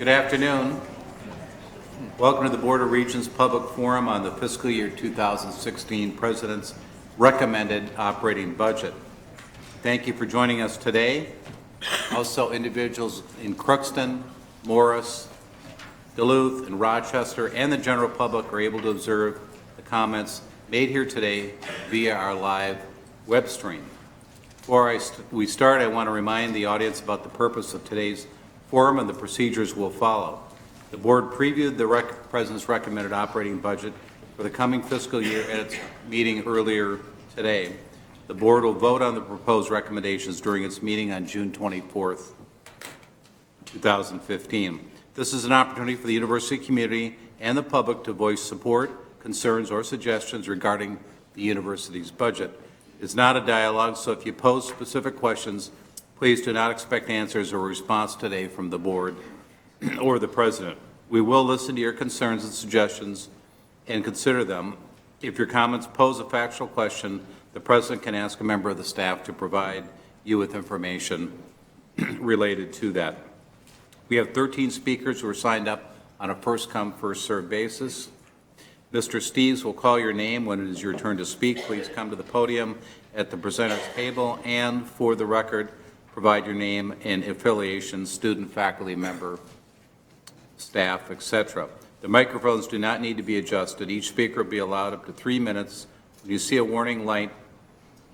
Good afternoon. Welcome to the Board of Regents Public Forum on the fiscal year 2016 President's Recommended Operating Budget. Thank you for joining us today. Also, individuals in Crookston, Morris, Duluth, and Rochester, and the general public are able to observe the comments made here today via our live web stream. Before we start, I want to remind the audience about the purpose of today's forum and the procedures we'll follow. The board previewed the President's recommended operating budget for the coming fiscal year at its meeting earlier today. The board will vote on the proposed recommendations during its meeting on June 24th, 2015. This is an opportunity for the university community and the public to voice support, concerns, or suggestions regarding the university's budget. It's not a dialogue, so if you pose specific questions, please do not expect answers or response today from the board or the president. We will listen to your concerns and suggestions and consider them. If your comments pose a factual question, the president can ask a member of the staff to provide you with information related to that. We have 13 speakers who are signed up on a first-come, first-served basis. Mr. Steves will call your name when it is your turn to speak. Please come to the podium at the presenter's table and, for the record, provide your name and affiliation, student, faculty member, staff, etc. The microphones do not need to be adjusted. Each speaker will be allowed up to 3 minutes. When you see a warning light,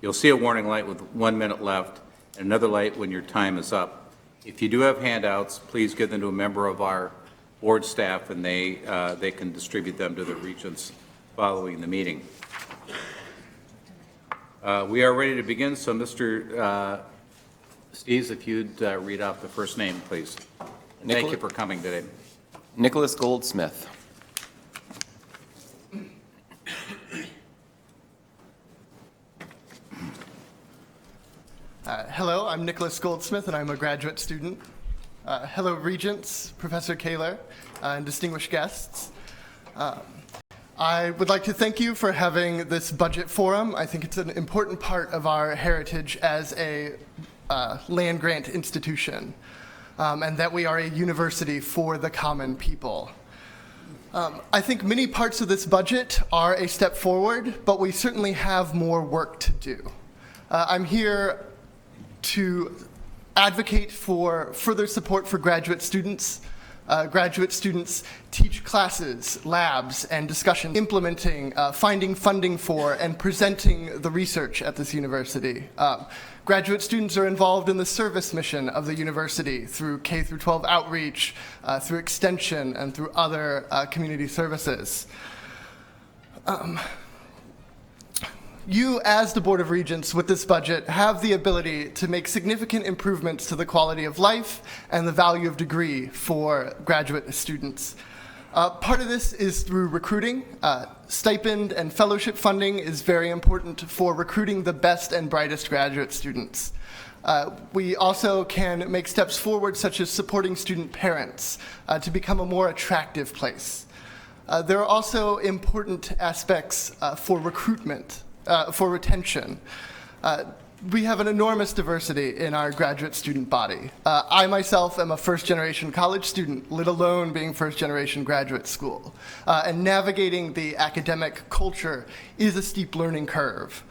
you'll see a warning light with 1 minute left and another light when your time is up. If you do have handouts, please give them to a member of our board staff and they can distribute them to the regents following the meeting. We are ready to begin, so Mr. Steves, if you'd read off the first name, please. Thank you for coming today. Nicholas Goldsmith. Hello, I'm Nicholas Goldsmith, and I'm a graduate student. Hello, Regents, Professor Kaler, and distinguished guests. I would like to thank you for having this budget forum. I think it's an important part of our heritage as a land-grant institution, and that we are a university for the common people. I think many parts of this budget are a step forward, but we certainly have more work to do. I'm here to advocate for further support for graduate students. Graduate students teach classes, labs, and discussion, implementing, finding funding for, and presenting the research at this university. Graduate students are involved in the service mission of the university through K-12 outreach, through extension, and through other community services. You, as the Board of Regents, with this budget, have the ability to make significant improvements to the quality of life and the value of degree for graduate students. Part of this is through recruiting. Stipend and fellowship funding is very important for recruiting the best and brightest graduate students. We also can make steps forward, such as supporting student parents to become a more attractive place. There are also important aspects for recruitment. For retention. We have an enormous diversity in our graduate student body. I myself am a first-generation college student, let alone being first-generation graduate school. And navigating the academic culture is a steep learning curve.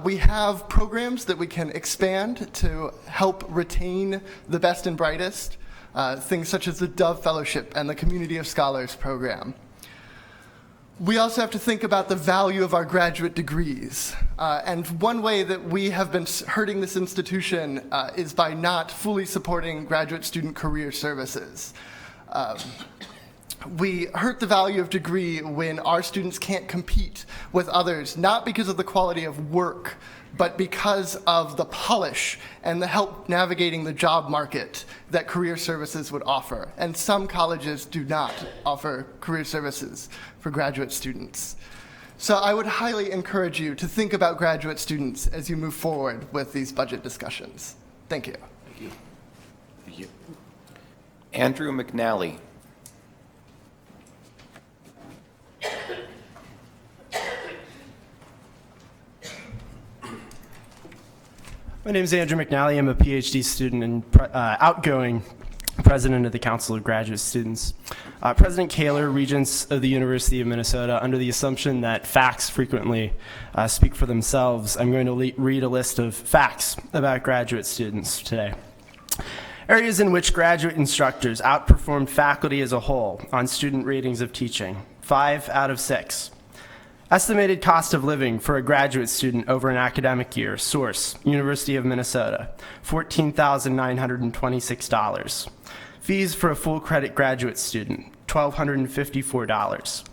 We have programs that we can expand to help retain the best and brightest, things such as the Dove Fellowship and the Community of Scholars program. We also have to think about the value of our graduate degrees. And one way that we have been hurting this institution is by not fully supporting graduate student career services. We hurt the value of degree when our students can't compete with others, not because of the quality of work, but because of the polish and the help navigating the job market that career services would offer. And some colleges do not offer career services for graduate students. So I would highly encourage you to think about graduate students as you move forward with these budget discussions. Thank you. Thank you. Thank you. Andrew McNally. My name is Andrew McNally. I'm a PhD student and outgoing President of the Council of Graduate Students. President Kaler, Regents of the University of Minnesota, under the assumption that facts frequently speak for themselves, I'm going to read a list of facts about graduate students today. Areas in which graduate instructors outperformed faculty as a whole on student ratings of teaching, 5 out of 6. Estimated cost of living for a graduate student over an academic year, source, University of Minnesota, $14,926. Fees for a full credit graduate student, $1,254.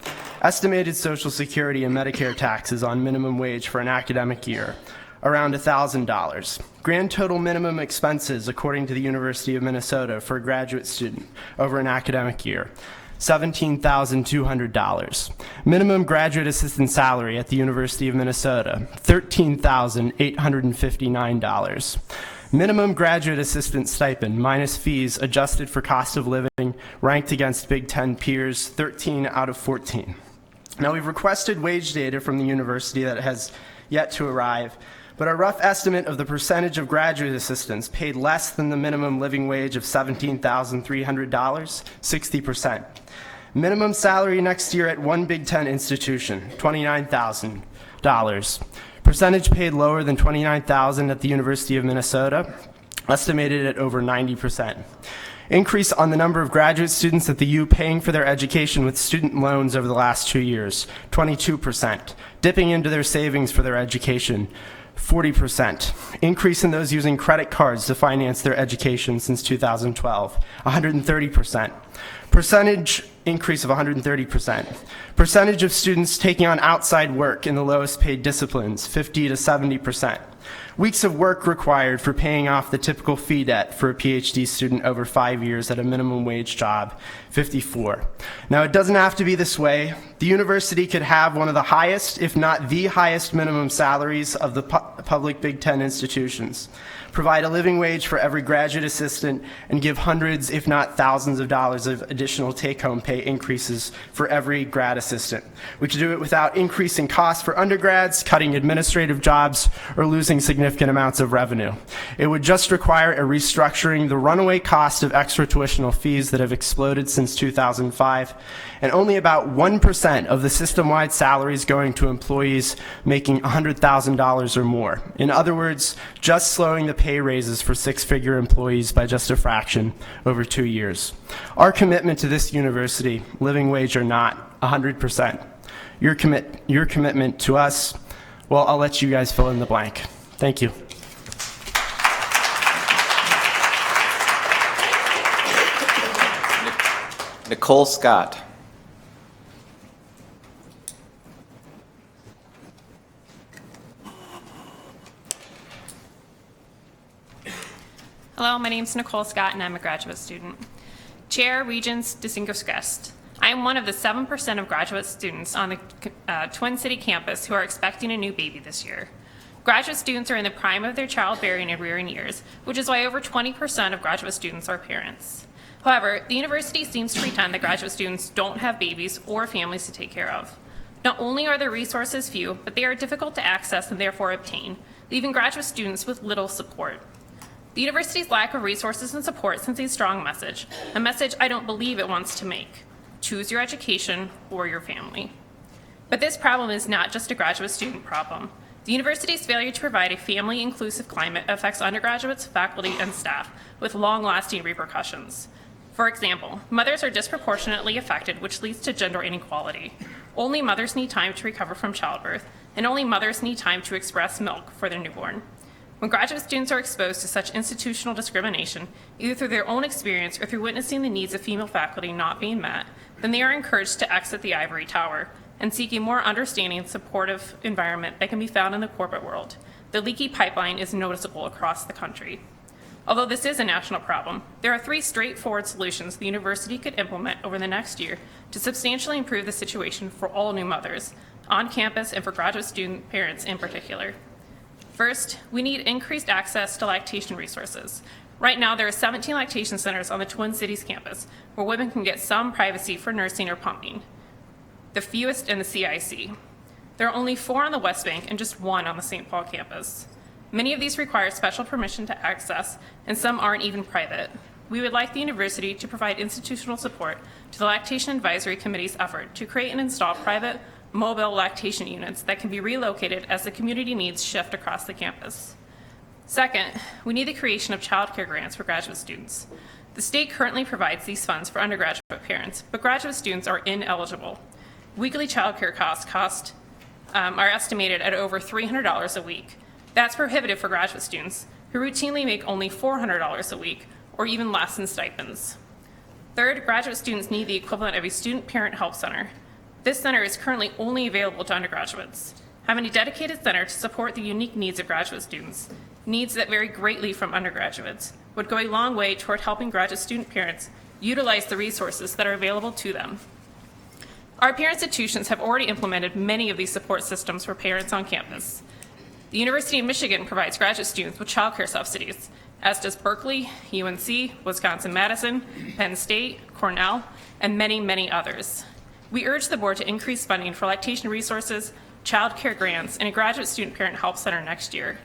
Estimated Social Security and Medicare taxes on minimum wage for an academic year, around $1,000. Grand total minimum expenses, according to the University of Minnesota, for a graduate student over an academic year, $17,200. Minimum graduate assistant salary at the University of Minnesota, $13,859. Minimum graduate assistant stipend minus fees adjusted for cost of living, ranked against Big Ten peers, 13 out of 14. Now, we've requested wage data from the university that has yet to arrive, but a rough estimate of the percentage of graduate assistants paid less than the minimum living wage of $17,300, 60%. Minimum salary next year at one Big Ten institution, $29,000. Percentage paid lower than $29,000 at the University of Minnesota, estimated at over 90%. Increase on the number of graduate students at the U paying for their education with student loans over the last 2 years, 22%. Dipping into their savings for their education, 40%. Increase in those using credit cards to finance their education since 2012, 130%. Percentage increase of 130%. Percentage of students taking on outside work in the lowest paid disciplines, 50 to 70%. Weeks of work required for paying off the typical fee debt for a PhD student over 5 years at a minimum wage job, 54. Now, it doesn't have to be this way. The university could have one of the highest, if not the highest, minimum salaries of the public Big Ten institutions, provide a living wage for every graduate assistant, and give hundreds, if not thousands of dollars of additional take-home pay increases for every grad assistant. We could do it without increasing costs for undergrads, cutting administrative jobs, or losing significant amounts of revenue. It would just require a restructuring the runaway cost of extra tuitional fees that have exploded since 2005, and only about 1% of the system-wide salaries going to employees making $100,000 or more. In other words, just slowing the pay raises for six-figure employees by just a fraction over 2 years. Our commitment to this university, living wage or not, 100%. Your commitment to us, well, I'll let you guys fill in the blank. Thank you. Nicole Scott. Hello, my name is Nicole Scott, and I'm a graduate student. Chair, Regents, distinguished guests, I am one of the 7% of graduate students on the Twin City campus who are expecting a new baby this year. Graduate students are in the prime of their childbearing and rearing years, which is why over 20% of graduate students are parents. However, the university seems to pretend that graduate students don't have babies or families to take care of. Not only are their resources few, but they are difficult to access and therefore obtain, leaving graduate students with little support. The university's lack of resources and support sends a strong message, a message I don't believe it wants to make. Choose your education or your family. But this problem is not just a graduate student problem. The university's failure to provide a family-inclusive climate affects undergraduates, faculty, and staff with long-lasting repercussions. For example, mothers are disproportionately affected, which leads to gender inequality. Only mothers need time to recover from childbirth, and only mothers need time to express milk for their newborn. When graduate students are exposed to such institutional discrimination, either through their own experience or through witnessing the needs of female faculty not being met, then they are encouraged to exit the ivory tower and seek a more understanding and supportive environment that can be found in the corporate world. The leaky pipeline is noticeable across the country. Although this is a national problem, there are 3 straightforward solutions the university could implement over the next year to substantially improve the situation for all new mothers, on campus and for graduate student parents in particular. First, we need increased access to lactation resources. Right now, there are 17 lactation centers on the Twin Cities campus where women can get some privacy for nursing or pumping, the fewest in the CIC. There are only 4 on the West Bank and just 1 on the St. Paul campus. Many of these require special permission to access, and some aren't even private. we would like the university to provide institutional support to the Lactation Advisory Committee's effort to create and install private mobile lactation units that can be relocated as the community needs shift across the campus. Second, we need the creation of child care grants for graduate students. The state currently provides these funds for undergraduate parents, but graduate students are ineligible. Weekly child care costs are estimated at over $300 a week. That's prohibitive for graduate students who routinely make only $400 a week or even less in stipends. Third, graduate students need the equivalent of a student parent help center. This center is currently only available to undergraduates. Having a dedicated center to support the unique needs of graduate students, needs that vary greatly from undergraduates, would go a long way toward helping graduate student parents utilize the resources that are available to them. Our peer institutions have already implemented many of these support systems for parents on campus. The University of Michigan provides graduate students with child care subsidies, as does Berkeley, UNC, Wisconsin-Madison, Penn State, Cornell, and many, many others. We urge the board to increase funding for lactation resources, child care grants, and a graduate student parent help center next year.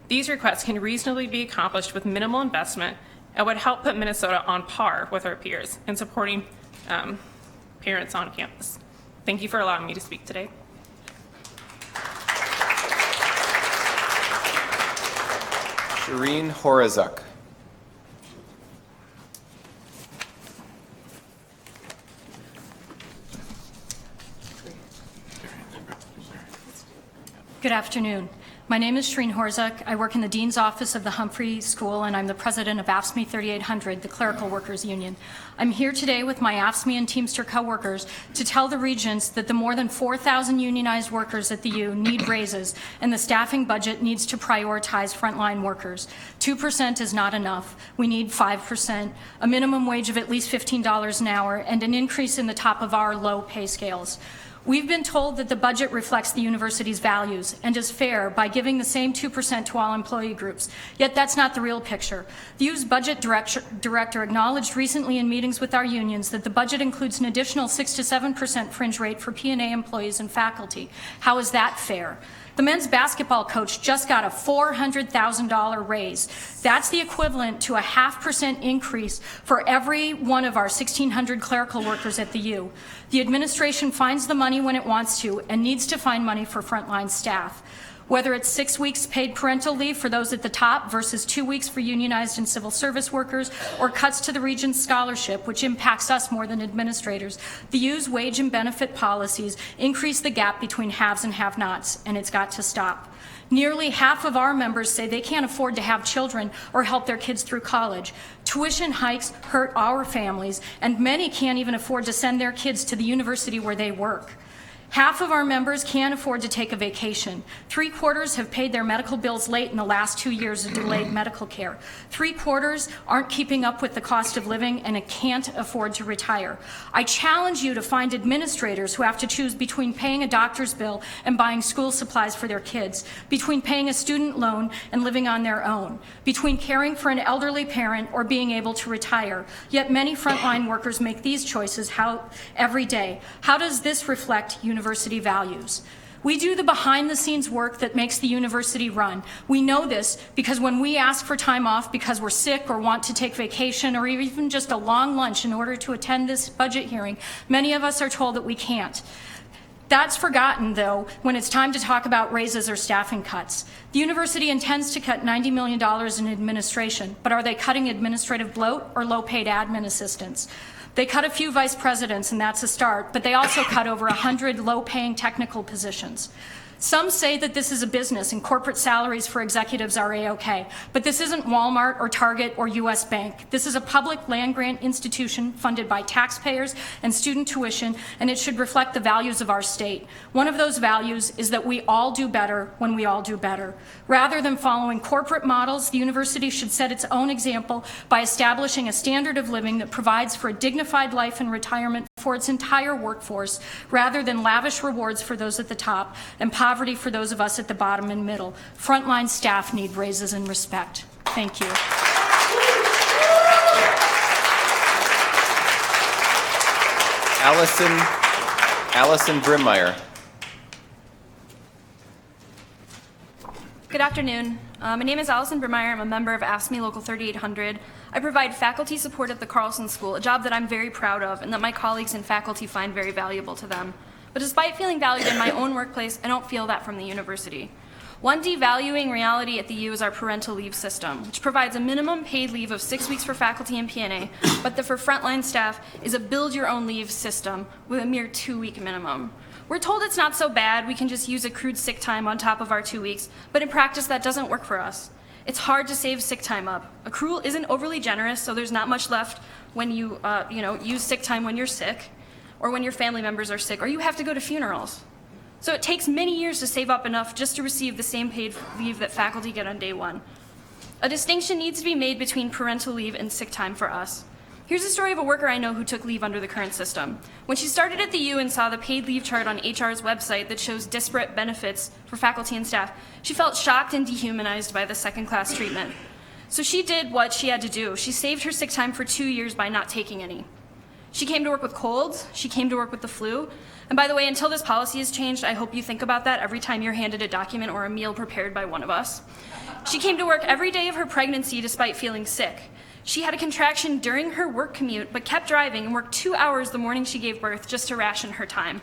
These requests can reasonably be accomplished with minimal investment and would help put Minnesota on par with our peers in supporting parents on campus. Thank you for allowing me to speak today. Shireen Horazuk. Good afternoon. My name is Trina Green. I work in the Dean's Office of the Humphrey School, and I'm the president of AFSCME 3800, the Clerical Workers Union. I'm here today with my AFSCME and Teamster co-workers to tell the Regents that the more than 4,000 unionized workers at the U need raises, and the staffing budget needs to prioritize frontline workers. 2% is not enough. We need 5%, a minimum wage of at least $15 an hour, and an increase in the top of our low pay scales. We've been told that the budget reflects the university's values and is fair by giving the same 2% to all employee groups. Yet that's not the real picture. The U's budget director acknowledged recently in meetings with our unions that the budget includes an additional 6 to 7% fringe rate for P&A employees and faculty. How is that fair? The men's basketball coach just got a $400,000 raise. That's the equivalent to a 0.5% increase for every one of our 1,600 clerical workers at the U. The administration finds the money when it wants to and needs to find money for frontline staff. Whether it's 6 weeks paid parental leave for those at the top versus 2 weeks for unionized and civil service workers, or cuts to the Regents scholarship, which impacts us more than administrators, the U's wage and benefit policies increase the gap between haves and have-nots, and it's got to stop. Nearly half of our members say they can't afford to have children or help their kids through college. Tuition hikes hurt our families, and many can't even afford to send their kids to the university where they work. Half of our members can't afford to take a vacation. 3/4 have paid their medical bills late in the last 2 years of delayed medical care. 3/4 aren't keeping up with the cost of living and can't afford to retire. I challenge you to find administrators who have to choose between paying a doctor's bill and buying school supplies for their kids, between paying a student loan and living on their own, between caring for an elderly parent or being able to retire. Yet many frontline workers make these choices every day. How does this reflect university values? We do the behind-the-scenes work that makes the university run. We know this because when we ask for time off because we're sick or want to take vacation or even just a long lunch in order to attend this budget hearing, many of us are told that we can't. That's forgotten, though, when it's time to talk about raises or staffing cuts. The university intends to cut $90 million in administration, but are they cutting administrative bloat or low-paid admin assistants? They cut a few vice presidents, and that's a start, but they also cut over 100 low-paying technical positions. Some say that this is a business and corporate salaries for executives are A-OK, but this isn't Walmart or Target or US Bank. This is a public land-grant institution funded by taxpayers and student tuition, and it should reflect the values of our state. One of those values is that we all do better when we all do better. Rather than following corporate models, the university should set its own example by establishing a standard of living that provides for a dignified life and retirement for its entire workforce, rather than lavish rewards for those at the top and poverty for those of us at the bottom and middle. Frontline staff need raises and respect. Thank you. Alison Brimmeier. Good afternoon. My name is Alison Brimmeier. I'm a member of AFSCME Local 3800. I provide faculty support at the Carlson School, a job that I'm very proud of and that my colleagues and faculty find very valuable to them. But despite feeling valued in my own workplace, I don't feel that from the university. One devaluing reality at the U is our parental leave system, which provides a minimum paid leave of 6 weeks for faculty and PNA, but that for frontline staff is a build-your-own-leave system with a mere 2-week minimum. We're told it's not so bad, we can just use accrued sick time on top of our 2 weeks, but in practice that doesn't work for us. It's hard to save sick time up. Accrual isn't overly generous, so there's not much left when you use sick time when you're sick, or when your family members are sick, or you have to go to funerals. So it takes many years to save up enough just to receive the same paid leave that faculty get on day one. A distinction needs to be made between parental leave and sick time for us. Here's a story of a worker I know who took leave under the current system. When she started at the U and saw the paid leave chart on HR's website that shows disparate benefits for faculty and staff, she felt shocked and dehumanized by the second-class treatment. So she did what she had to do. She saved her sick time for 2 years by not taking any. She came to work with colds, she came to work with the flu, and by the way, until this policy is changed, I hope you think about that every time you're handed a document or a meal prepared by one of us. She came to work every day of her pregnancy despite feeling sick. She had a contraction during her work commute, but kept driving and worked 2 hours the morning she gave birth just to ration her time.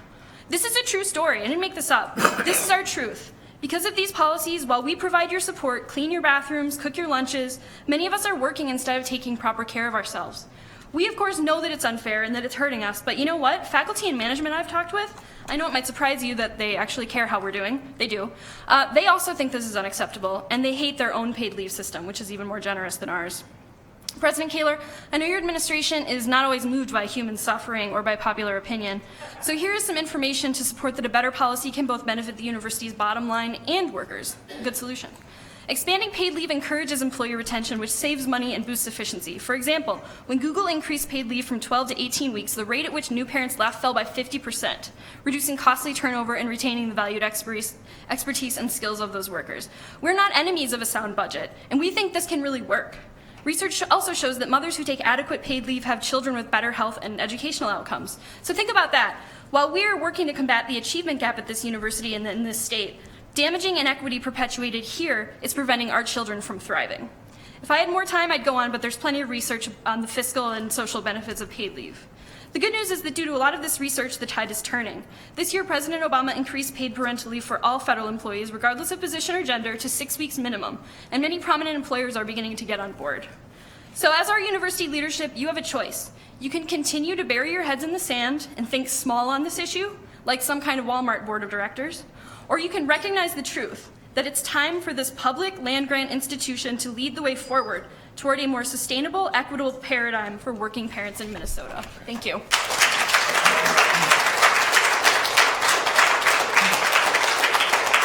This is a true story, I didn't make this up. This is our truth. Because of these policies, while we provide your support, clean your bathrooms, cook your lunches, many of us are working instead of taking proper care of ourselves. We, of course, know that it's unfair and that it's hurting us, but you know what? Faculty and management I've talked with, I know it might surprise you that they actually care how we're doing. They do. They also think this is unacceptable, and they hate their own paid leave system, which is even more generous than ours. President Kaler, I know your administration is not always moved by human suffering or by popular opinion, so here is some information to support that a better policy can both benefit the university's bottom line and workers. Good solution. Expanding paid leave encourages employee retention, which saves money and boosts efficiency. For example, when Google increased paid leave from 12 to 18 weeks, the rate at which new parents left fell by 50%, reducing costly turnover and retaining the valued expertise and skills of those workers. We're not enemies of a sound budget, and we think this can really work. Research also shows that mothers who take adequate paid leave have children with better health and educational outcomes. So think about that. While we are working to combat the achievement gap at this university and in this state, damaging inequity perpetuated here is preventing our children from thriving. If I had more time, I'd go on, but there's plenty of research on the fiscal and social benefits of paid leave. The good news is that due to a lot of this research, the tide is turning. This year, President Obama increased paid parental leave for all federal employees, regardless of position or gender, to 6 weeks minimum, and many prominent employers are beginning to get on board. So as our university leadership, you have a choice. You can continue to bury your heads in the sand and think small on this issue, like some kind of Walmart board of directors, or you can recognize the truth, that it's time for this public land-grant institution to lead the way forward toward a more sustainable, equitable paradigm for working parents in Minnesota. Thank you.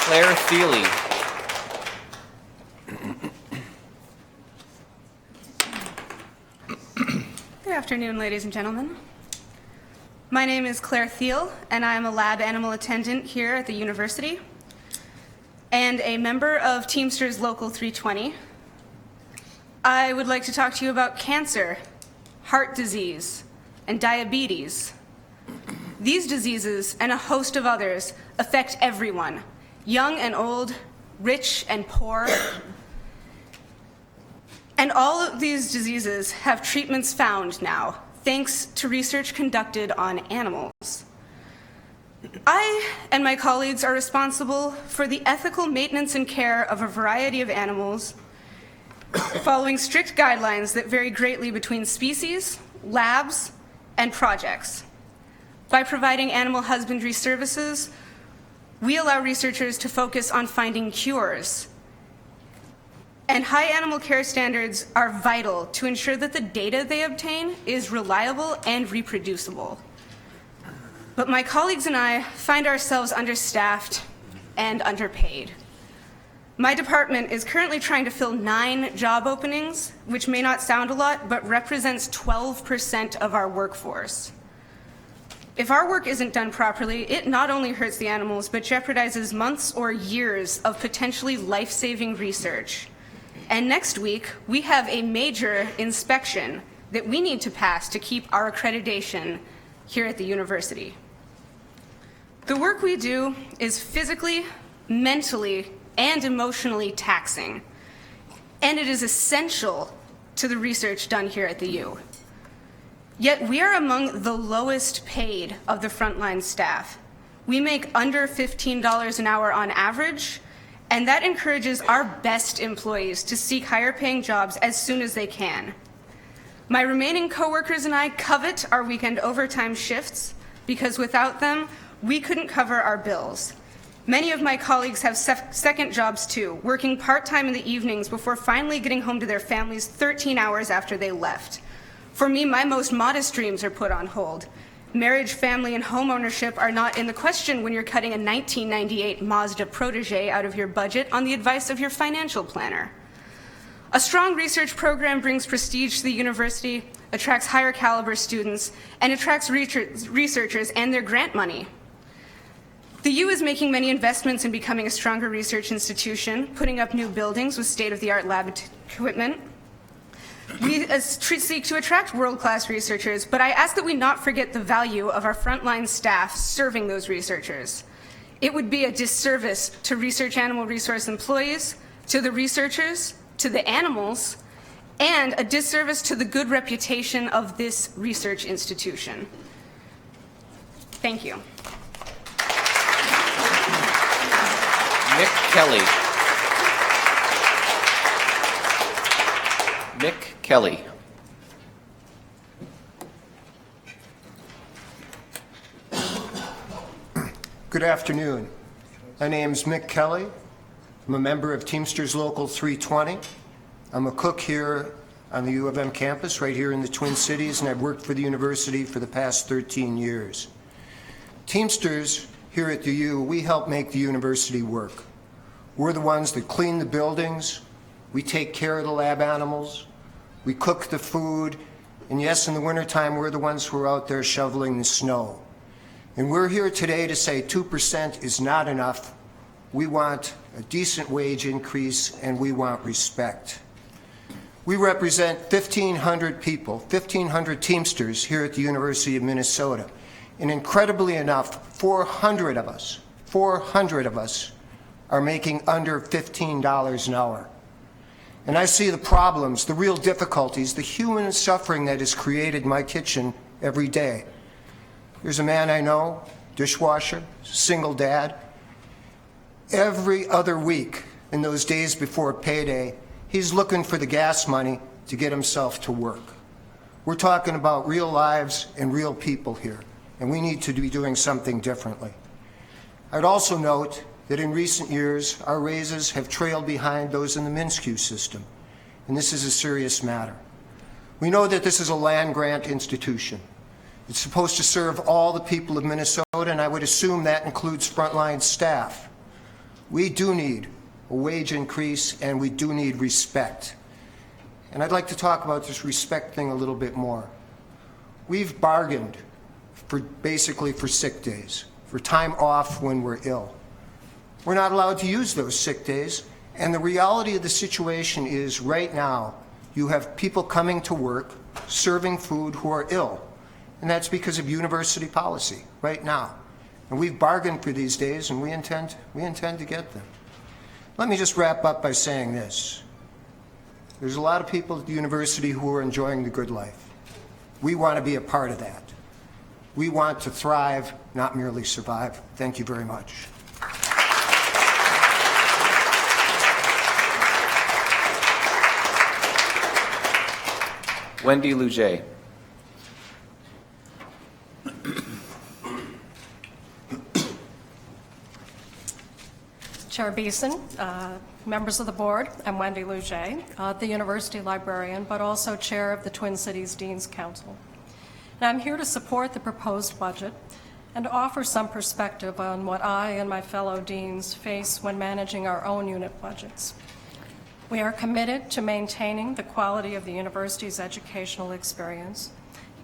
Clara Thiel. Good afternoon, ladies and gentlemen. My name is Clara Thiel, and I am a lab animal attendant here at the university and a member of Teamsters Local 320. I would like to talk to you about cancer, heart disease, and diabetes. These diseases and a host of others affect everyone, young and old, rich and poor. And all of these diseases have treatments found now, thanks to research conducted on animals. I and my colleagues are responsible for the ethical maintenance and care of a variety of animals, following strict guidelines that vary greatly between species, labs, and projects. By providing animal husbandry services, we allow researchers to focus on finding cures. And high animal care standards are vital to ensure that the data they obtain is reliable and reproducible. But my colleagues and I find ourselves understaffed and underpaid. My department is currently trying to fill 9 job openings, which may not sound a lot, but represents 12% of our workforce. If our work isn't done properly, it not only hurts the animals, but jeopardizes months or years of potentially life-saving research. And next week, we have a major inspection that we need to pass to keep our accreditation here at the university. The work we do is physically, mentally, and emotionally taxing. and it is essential to the research done here at the U. Yet we are among the lowest paid of the frontline staff. We make under $15 an hour on average, and that encourages our best employees to seek higher paying jobs as soon as they can. My remaining coworkers and I covet our weekend overtime shifts because without them, we couldn't cover our bills. Many of my colleagues have second jobs too, working part-time in the evenings before finally getting home to their families 13 hours after they left. For me, my most modest dreams are put on hold. Marriage, family, and home ownership are not in the question when you're cutting a 1998 Mazda Protege out of your budget on the advice of your financial planner. A strong research program brings prestige to the university, attracts higher caliber students, and attracts researchers and their grant money. The U is making many investments in becoming a stronger research institution, putting up new buildings with state-of-the-art lab equipment. We seek to attract world-class researchers, but I ask that we not forget the value of our frontline staff serving those researchers. It would be a disservice to research animal resource employees, to the researchers, to the animals, and a disservice to the good reputation of this research institution. Thank you. Mick Kelly. Mick Kelly. Good afternoon. My name is Mick Kelly. I'm a member of Teamsters Local 320. I'm a cook here on the U of M campus, right here in the Twin Cities, and I've worked for the university for the past 13 years. Teamsters here at the U, we help make the university work. We're the ones that clean the buildings, we take care of the lab animals, we cook the food, and yes, in the wintertime, we're the ones who are out there shoveling the snow. And we're here today to say 2% is not enough. We want a decent wage increase, and we want respect. We represent 1,500 people, 1,500 Teamsters here at the University of Minnesota. And incredibly enough, 400 of us are making under $15 an hour. And I see the problems, the real difficulties, the human suffering that is created in my kitchen every day. There's a man I know, dishwasher, single dad. Every other week, in those days before payday, he's looking for the gas money to get himself to work. We're talking about real lives and real people here, and we need to be doing something differently. I'd also note that in recent years, our raises have trailed behind those in the MNSCU system, and this is a serious matter. We know that this is a land-grant institution. It's supposed to serve all the people of Minnesota, and I would assume that includes frontline staff. We do need a wage increase, and we do need respect. And I'd like to talk about this respect thing a little bit more. We've bargained basically for sick days, for time off when we're ill. We're not allowed to use those sick days, and the reality of the situation is right now you have people coming to work serving food who are ill, and that's because of university policy right now. And we've bargained for these days, and we intend to get them. Let me just wrap up by saying this. There's a lot of people at the university who are enjoying the good life. We want to be a part of that. We want to thrive, not merely survive. Thank you very much. Wendy Lu J. Chair Beeson, members of the board, I'm Wendy Lu J, the university librarian, but also chair of the Twin Cities Dean's Council. And I'm here to support the proposed budget and offer some perspective on what I and my fellow deans face when managing our own unit budgets. We are committed to maintaining the quality of the university's educational experience,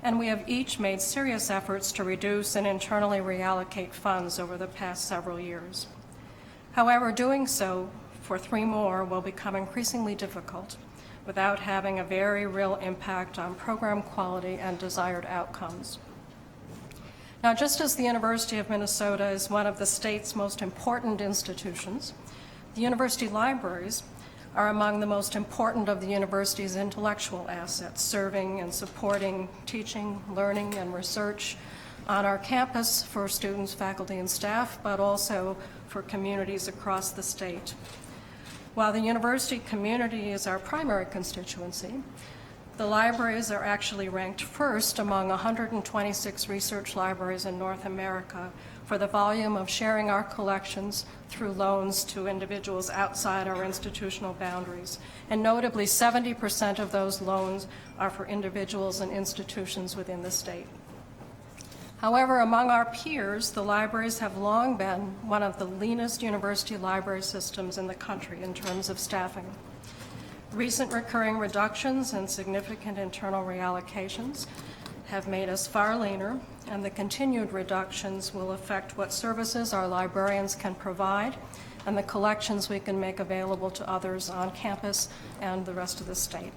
and we have each made serious efforts to reduce and internally reallocate funds over the past several years. However, doing so for 3 more will become increasingly difficult without having a very real impact on program quality and desired outcomes. Now, just as the University of Minnesota is one of the state's most important institutions, the university libraries are among the most important of the university's intellectual assets, serving and supporting teaching, learning, and research on our campus for students, faculty, and staff, but also for communities across the state. While the university community is our primary constituency, the libraries are actually ranked first among 126 research libraries in North America for the volume of sharing our collections through loans to individuals outside our institutional boundaries. And notably, 70% of those loans are for individuals and institutions within the state. However, among our peers, the libraries have long been one of the leanest university library systems in the country in terms of staffing. Recent recurring reductions and significant internal reallocations have made us far leaner, and the continued reductions will affect what services our librarians can provide and the collections we can make available to others on campus and the rest of the state.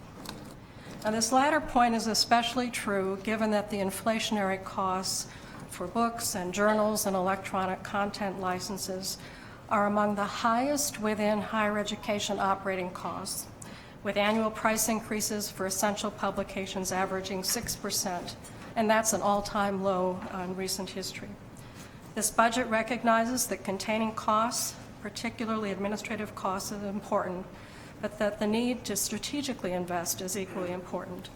Now, this latter point is especially true given that the inflationary costs for books and journals and electronic content licenses are among the highest within higher education operating costs, with annual price increases for essential publications averaging 6%, and that's an all-time low in recent history. This budget recognizes that containing costs, particularly administrative costs, is important, but that the need to strategically invest is equally important.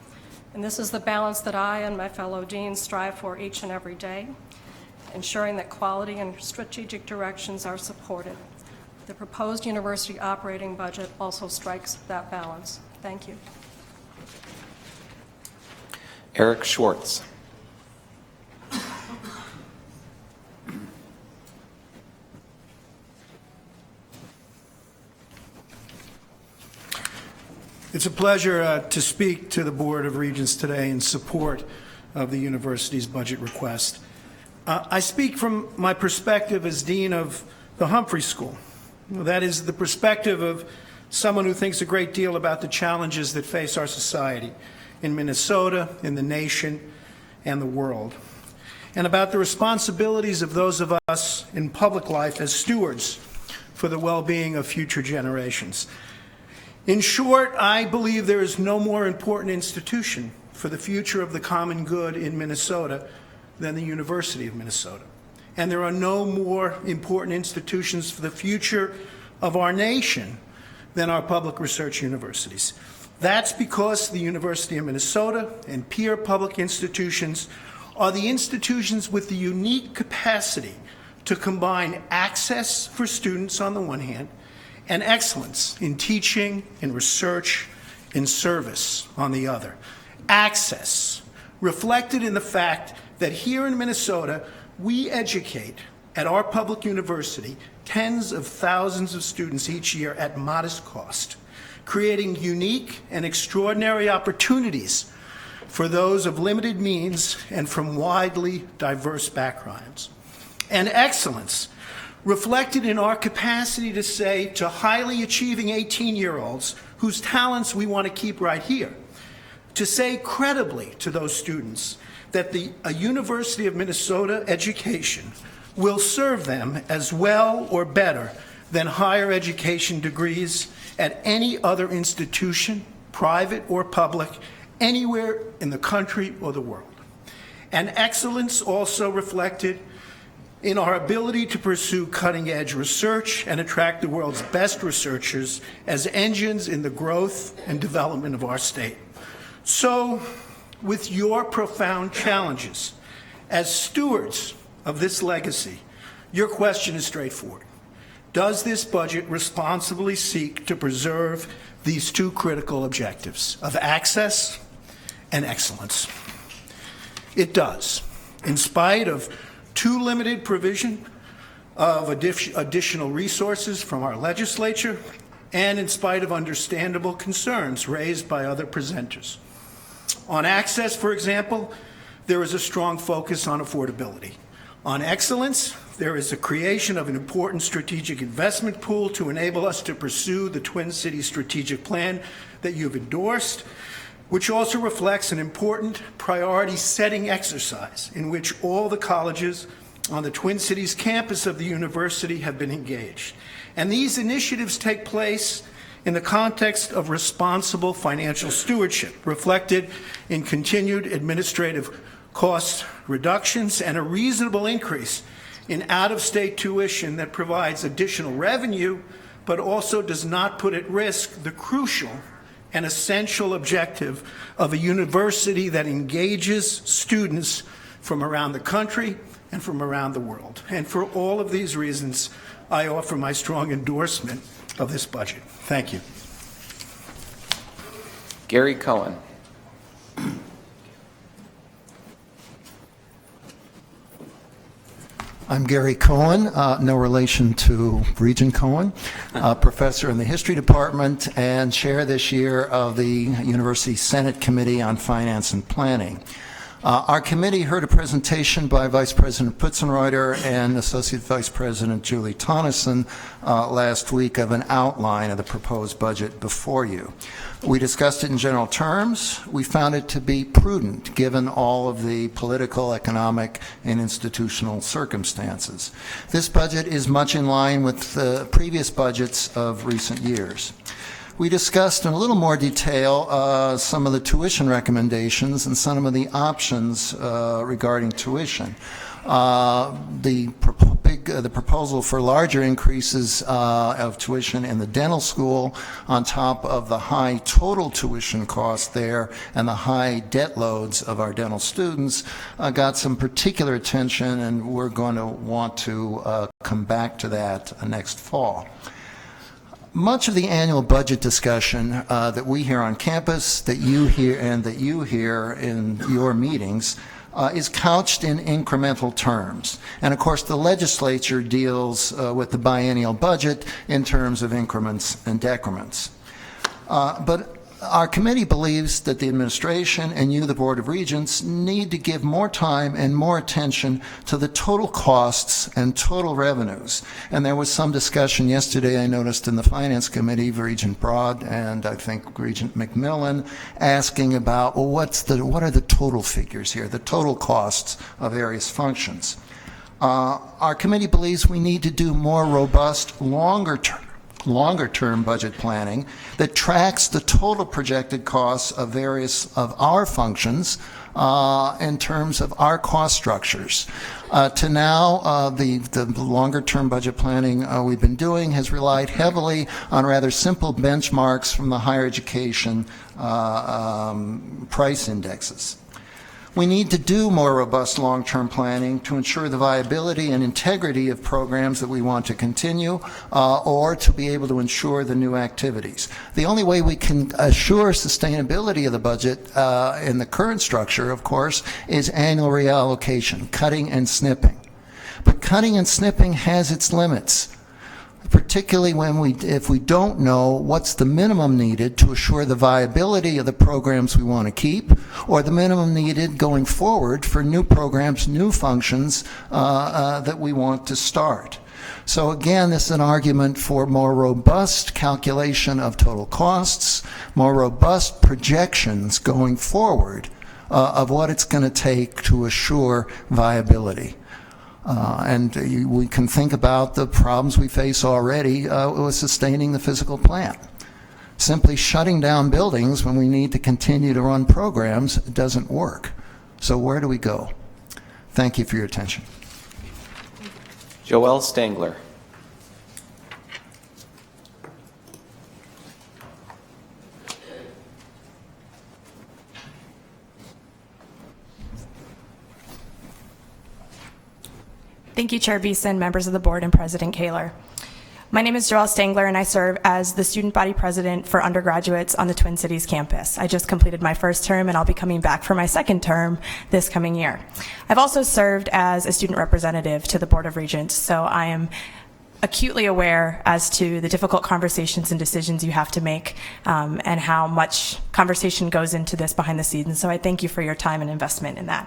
And this is the balance that I and my fellow deans strive for each and every day, ensuring that quality and strategic directions are supported. The proposed university operating budget also strikes that balance. Thank you. Eric Schwartz. It's a pleasure to speak to the Board of Regents today in support of the university's budget request. I speak from my perspective as Dean of the Humphrey School. That is the perspective of someone who thinks a great deal about the challenges that face our society in Minnesota, in the nation, and the world, and about the responsibilities of those of us in public life as stewards for the well-being of future generations. In short, I believe there is no more important institution for the future of the common good in Minnesota than the University of Minnesota. And there are no more important institutions for the future of our nation than our public research universities. That's because the University of Minnesota and peer public institutions are the institutions with the unique capacity to combine access for students on the one hand and excellence in teaching, in research, in service on the other. Access, reflected in the fact that here in Minnesota, we educate at our public university tens of thousands of students each year at modest cost, creating unique and extraordinary opportunities for those of limited means and from widely diverse backgrounds. And excellence, reflected in our capacity to say to highly achieving 18-year-olds whose talents we want to keep right here, to say credibly to those students that a University of Minnesota education will serve them as well or better than higher education degrees at any other institution, private or public, anywhere in the country or the world. And excellence also reflected in our ability to pursue cutting-edge research and attract the world's best researchers as engines in the growth and development of our state. So, with your profound challenges, as stewards of this legacy, your question is straightforward. Does this budget responsibly seek to preserve these two critical objectives of access and excellence? It does, in spite of too limited provision of additional resources from our legislature, and in spite of understandable concerns raised by other presenters. On access, for example, there is a strong focus on affordability. On excellence, there is a creation of an important strategic investment pool to enable us to pursue the Twin Cities strategic plan that you've endorsed, which also reflects an important priority-setting exercise in which all the colleges on the Twin Cities campus of the university have been engaged. And these initiatives take place in the context of responsible financial stewardship, reflected in continued administrative cost reductions and a reasonable increase in out-of-state tuition that provides additional revenue, but also does not put at risk the crucial and essential objective of a university that engages students from around the country and from around the world. And for all of these reasons, I offer my strong endorsement of this budget. Thank you. Gary Cohen. I'm Gary Cohen, no relation to Regent Cohen, professor in the History Department and chair this year of the University Senate Committee on Finance and Planning. Our committee heard a presentation by Vice President Putzenreuter and Associate Vice President Julie Tonneson last week of an outline of the proposed budget before you. We discussed it in general terms. We found it to be prudent given all of the political, economic, and institutional circumstances. This budget is much in line with the previous budgets of recent years. We discussed in a little more detail some of the tuition recommendations and some of the options regarding tuition. The proposal for larger increases of tuition in the dental school on top of the high total tuition cost there and the high debt loads of our dental students got some particular attention, and we're going to want to come back to that next fall. Much of the annual budget discussion that we hear on campus, that you hear and that you hear in your meetings, is couched in incremental terms. And of course, the legislature deals with the biennial budget in terms of increments and decrements. But our committee believes that the administration and you, the Board of Regents, need to give more time and more attention to the total costs and total revenues. And there was some discussion yesterday, I noticed in the Finance Committee, Regent Broad and I think Regent McMillan, asking about, well, what are the total figures here, the total costs of various functions. Our committee believes we need to do more robust, longer-term budget planning that tracks the total projected costs of various of our functions in terms of our cost structures. To now, the longer-term budget planning we've been doing has relied heavily on rather simple benchmarks from the higher education price indexes. We need to do more robust long-term planning to ensure the viability and integrity of programs that we want to continue or to be able to ensure the new activities. The only way we can assure sustainability of the budget in the current structure, of course, is annual reallocation, cutting and snipping. But cutting and snipping has its limits, particularly if we don't know what's the minimum needed to assure the viability of the programs we want to keep, or the minimum needed going forward for new programs, new functions that we want to start. So again, this is an argument for more robust calculation of total costs, more robust projections going forward of what it's going to take to assure viability. We can think about the problems we face already with sustaining the physical plant. Simply shutting down buildings when we need to continue to run programs doesn't work. So where do we go? Thank you for your attention. Gerald Stangler. Thank you, Chair Beeson, members of the board, and President Kaler. My name is Gerald Stangler, and I serve as the student body president for undergraduates on the Twin Cities campus. I just completed my first term, and I'll be coming back for my second term this coming year. I've also served as a student representative to the Board of Regents, so I am acutely aware as to the difficult conversations and decisions you have to make and how much conversation goes into this behind the scenes, so I thank you for your time and investment in that.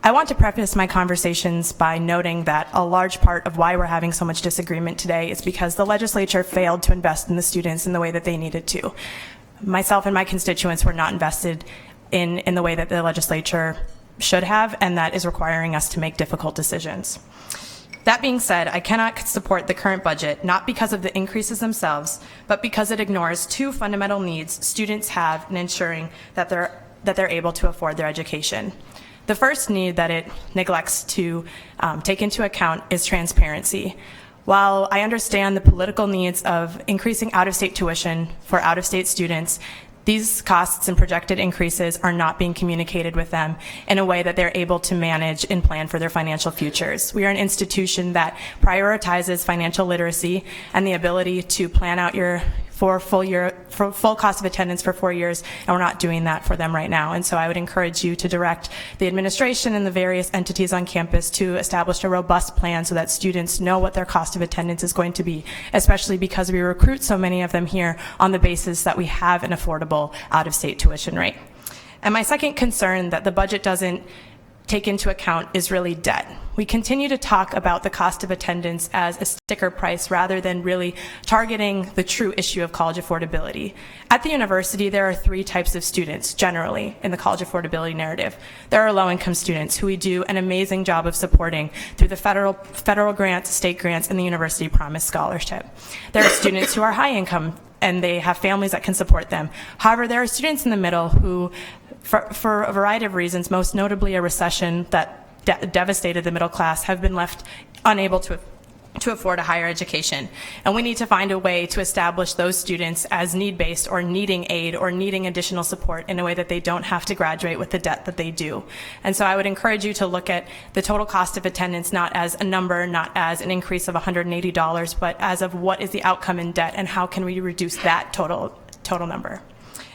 I want to preface my conversations by noting that a large part of why we're having so much disagreement today is because the legislature failed to invest in the students in the way that they needed to. Myself and my constituents were not invested in the way that the legislature should have, and that is requiring us to make difficult decisions. That being said, I cannot support the current budget, not because of the increases themselves, but because it ignores two fundamental needs students have in ensuring that they're able to afford their education. The first need that it neglects to take into account is transparency. While I understand the political needs of increasing out-of-state tuition for out-of-state students, these costs and projected increases are not being communicated with them in a way that they're able to manage and plan for their financial futures. We are an institution that prioritizes financial literacy and the ability to plan out for full cost of attendance for 4 years, and we're not doing that for them right now. And so I would encourage you to direct the administration and the various entities on campus to establish a robust plan so that students know what their cost of attendance is going to be, especially because we recruit so many of them here on the basis that we have an affordable out-of-state tuition rate. And my second concern that the budget doesn't take into account is really debt. We continue to talk about the cost of attendance as a sticker price rather than really targeting the true issue of college affordability. At the university, there are three types of students generally in the college affordability narrative. There are low-income students who we do an amazing job of supporting through the federal grants, state grants, and the University Promise Scholarship. There are students who are high income and they have families that can support them. However, there are students in the middle who, for a variety of reasons, most notably a recession that devastated the middle class, have been left unable to afford a higher education. And we need to find a way to establish those students as need-based or needing aid or needing additional support in a way that they don't have to graduate with the debt that they do. And so I would encourage you to look at the total cost of attendance not as a number, not as an increase of $180, but as of what is the outcome in debt and how can we reduce that total number.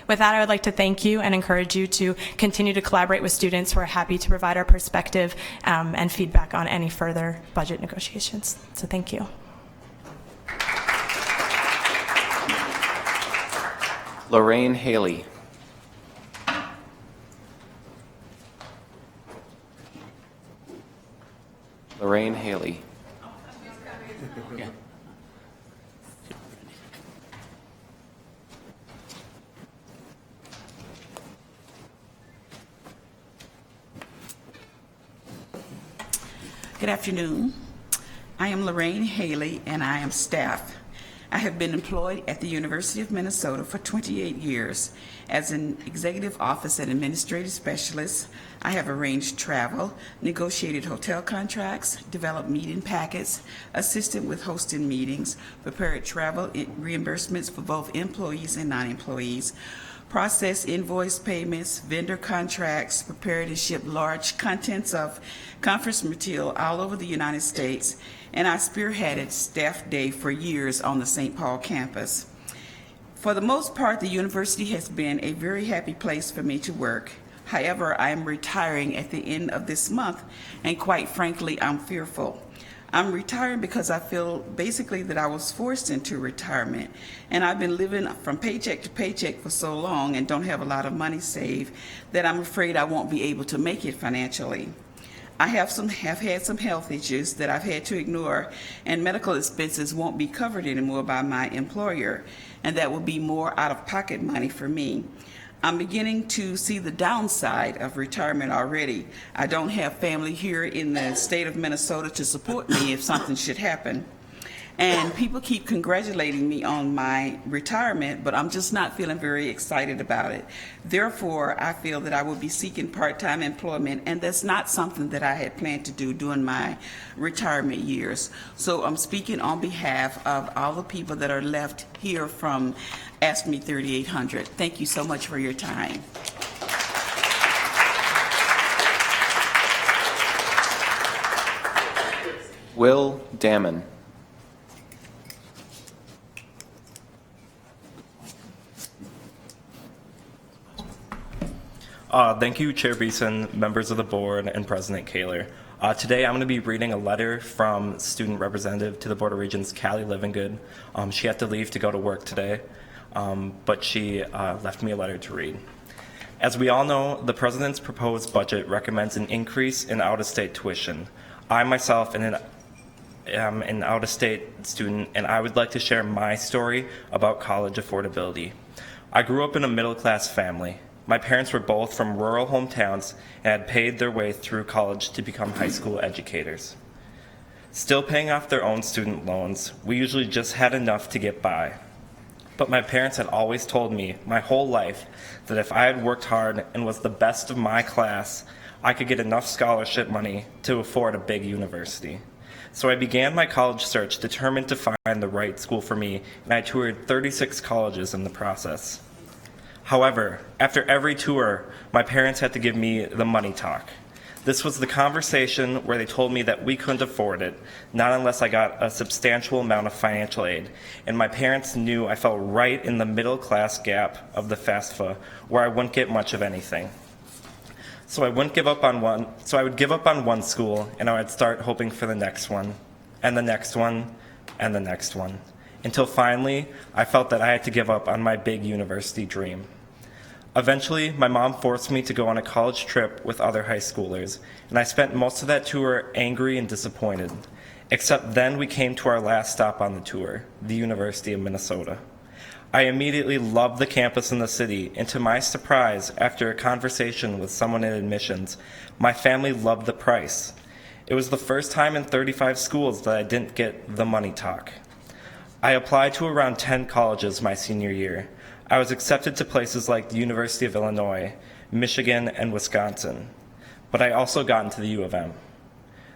With that, I would like to thank you and encourage you to continue to collaborate with students who are happy to provide our perspective and feedback on any further budget negotiations. So thank you. Lorraine Hayley. Lorraine Hayley. Yeah. Good afternoon. I am Lorraine Hayley, and I am staff. I have been employed at the University of Minnesota for 28 years as an executive office and administrative specialist. I have arranged travel, negotiated hotel contracts, developed meeting packets, assisted with hosting meetings, prepared travel reimbursements for both employees and non-employees, process invoice payments, vendor contracts, prepared and shipped large contents of conference material all over the United States, and I spearheaded Staff Day for years on the St. Paul campus. For the most part, the university has been a very happy place for me to work. However, I am retiring at the end of this month, and quite frankly, I'm fearful. I'm retiring because I feel basically that I was forced into retirement, and I've been living from paycheck to paycheck for so long and don't have a lot of money saved that I'm afraid I won't be able to make it financially. I have had some health issues that I've had to ignore, and medical expenses won't be covered anymore by my employer, and that will be more out-of-pocket money for me. I'm beginning to see the downside of retirement already. I don't have family here in the state of Minnesota to support me if something should happen. And people keep congratulating me on my retirement, but I'm just not feeling very excited about it. Therefore, I feel that I will be seeking part-time employment, and that's not something that I had planned to do during my retirement years. So I'm speaking on behalf of all the people that are left here from AFSCME 3800. Thank you so much for your time. Will Damon. Thank you, Chair Beeson, members of the board, and President Kaler. Today I'm going to be reading a letter from student representative to the Board of Regents, Callie Livingood. She had to leave to go to work today, but she left me a letter to read. As we all know, the President's proposed budget recommends an increase in out-of-state tuition. I myself am an out-of-state student, and I would like to share my story about college affordability. I grew up in a middle-class family. My parents were both from rural hometowns and had paid their way through college to become high school educators. Still paying off their own student loans, we usually just had enough to get by. But my parents had always told me my whole life that if I had worked hard and was the best of my class, I could get enough scholarship money to afford a big university. So I began my college search determined to find the right school for me, and I toured 36 colleges in the process. However, after every tour, my parents had to give me the money talk. This was the conversation where they told me that we couldn't afford it, not unless I got a substantial amount of financial aid. And my parents knew I fell right in the middle class gap of the FAFSA, where I wouldn't get much of anything. So I would give up on one school, and I would start hoping for the next one, and the next one, and the next one, until finally I felt that I had to give up on my big university dream. Eventually, my mom forced me to go on a college trip with other high schoolers, and I spent most of that tour angry and disappointed. Except then we came to our last stop on the tour, the University of Minnesota. I immediately loved the campus and the city, and to my surprise, after a conversation with someone in admissions, my family loved the price. It was the first time in 35 schools that I didn't get the money talk. I applied to around 10 colleges my senior year. I was accepted to places like the University of Illinois, Michigan, and Wisconsin. But I also got into the U of M,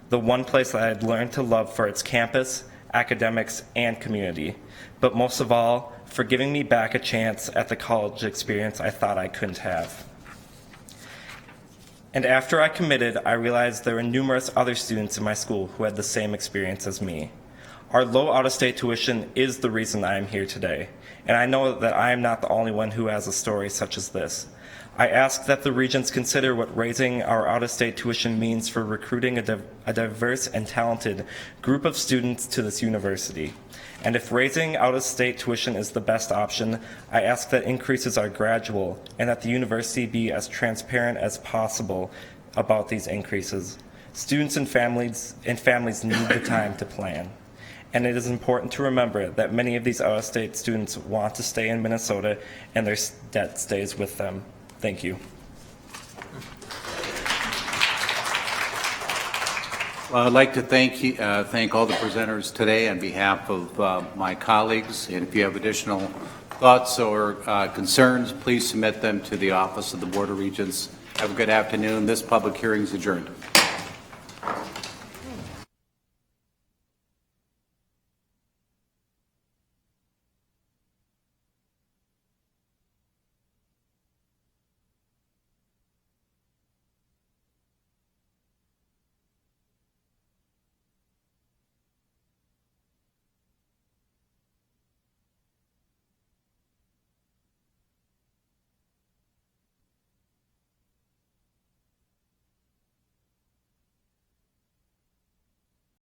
the one place that I had learned to love for its campus, academics, and community, but most of all, for giving me back a chance at the college experience I thought I couldn't have. And after I committed, I realized there were numerous other students in my school who had the same experience as me. Our low out-of-state tuition is the reason I am here today, and I know that I am not the only one who has a story such as this. I ask that the Regents consider what raising our out-of-state tuition means for recruiting a diverse and talented group of students to this university. And if raising out-of-state tuition is the best option, I ask that increases are gradual and that the university be as transparent as possible about these increases. Students and families need the time to plan. And it is important to remember that many of these out-of-state students want to stay in Minnesota, and their debt stays with them. Thank you. Well, I'd like to thank all the presenters today on behalf of my colleagues. And if you have additional thoughts or concerns, please submit them to the Office of the Board of Regents. Have a good afternoon. This public hearing is adjourned.